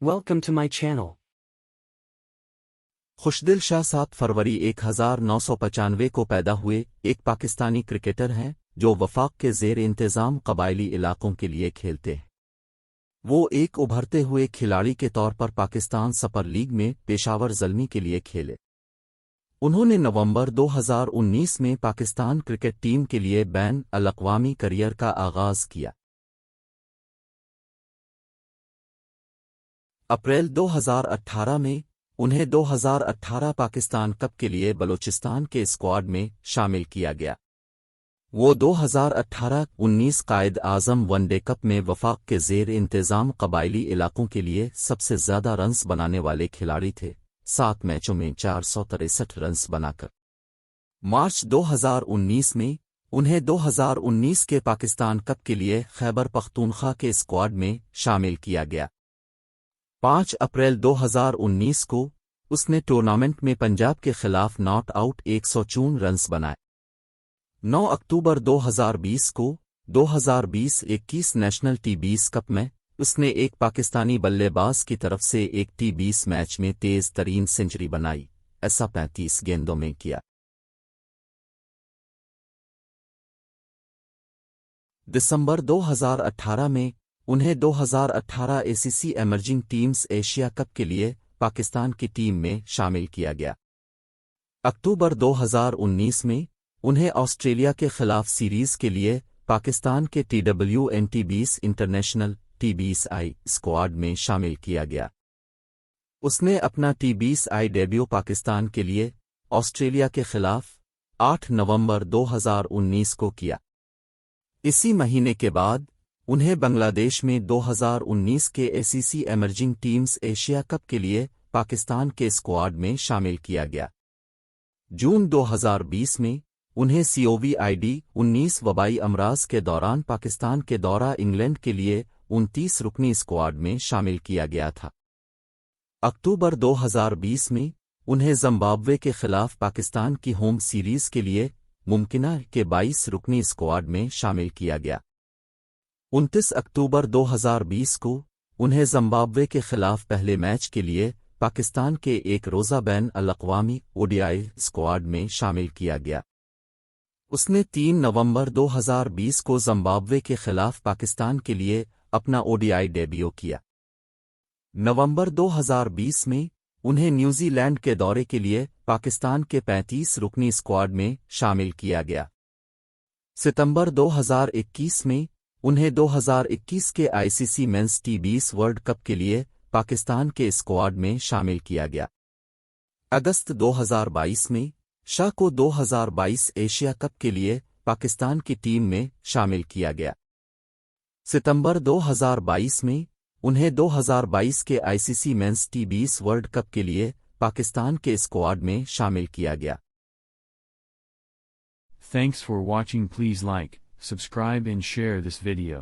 Welcome to my channel. खुशदिल शाह 7 फरवरी 1995 को पैदा हुए एक पाकिस्तानी क्रिकेटर हैं जो वफाक के ज़ेर इंतज़ाम कबायली इलाकों के लिए खेलते हैं। वो एक उभरते हुए खिलाड़ी के तौर पर पाकिस्तान सुपर लीग में पेशावर ज़ल्मी के लिए खेले। उन्होंने नवंबर 2019 में पाकिस्तान क्रिकेट टीम के लिए बैन अल-अक़वामी करियर का आगाज़ किया। अप्रैल 2018 में उन्हें 2018 पाकिस्तान कप के लिए बलूचिस्तान के स्क्वाड में शामिल किया गया। वो 2018-19 कायद आज़म वनडे कप में वफाक के ज़ेर इंतज़ाम कबायली इलाकों के लिए सबसे ज़्यादा रन्स बनाने वाले खिलाड़ी थे, 7 मैचों में 463 रन्स बनाकर। मार्च 2019 में उन्हें 2019 के पाकिस्तान कप के लिए खैबर पख्तूनख्वा के स्क्वाड में शामिल किया गया। 5 अप्रैल 2019 को उसने टूर्नामेंट में पंजाब के खिलाफ नॉट आउट 154 रन्स बनाए। 9 अक्टूबर 2020 को 2020-21 नेशनल टी20 कप में उसने एक पाकिस्तानी बल्लेबाज की तरफ से एक टी20 मैच में तेज तरीन सेंचुरी बनाई, ऐसा 35 गेंदों में किया। दिसंबर 2018 में उन्हें 2018 ACC emerging teams Asia cup के लिए पाकिस्तान की टीम में शामिल किया गया। अक्टूबर 2019 में उन्हें ऑस्ट्रेलिया के खिलाफ सीरीज के लिए पाकिस्तान के TWNT20 इंटरनेशनल T20I स्क्वाड में शामिल किया गया। उसने अपना T20I डेब्यू पाकिस्तान के लिए ऑस्ट्रेलिया के खिलाफ 8 नवंबर 2019 को किया। इसी महीने के बाद उन्हें बांग्लादेश में 2019 के ACC emerging teams Asia cup के लिए पाकिस्तान के स्क्वाड में शामिल किया गया। जून 2020 में उन्हें COVID-19 वबाई अमराज के दौरान पाकिस्तान के दौरा इंग्लैंड के लिए 29 रुकनी स्क्वाड में शामिल किया गया था। अक्टूबर 2020 में उन्हें जिम्बाब्वे के खिलाफ पाकिस्तान की होम सीरीज के लिए मुमकिना के 22 रुकनी स्क्वाड में शामिल किया गया। 29 अक्टूबर 2020 को उन्हें जिम्बाब्वे के खिलाफ पहले मैच के लिए पाकिस्तान के एक रोज़ा बैन अल-अक़वामी ODI स्क्वाड में शामिल किया गया। उसने 3 नवंबर 2020 को जिम्बाब्वे के खिलाफ पाकिस्तान के लिए अपना ODI डेब्यू किया। नवंबर 2020 में उन्हें न्यूजीलैंड के दौरे के लिए पाकिस्तान के 35 रुकनी स्क्वाड में शामिल किया गया। सितंबर 2021 में उन्हें 2021 के ICC mains T20 world cup के लिए पाकिस्तान के स्क्वाड में शामिल किया गया। अगस्त 2022 में शाह को 2022 एशिया कप के लिए पाकिस्तान की टीम में शामिल किया गया। सितंबर 2022 में उन्हें 2022 के ICC mains T20 world cup के लिए पाकिस्तान के स्क्वाड में शामिल किया गया। Thanks for watching. Please like, subscribe and share this video.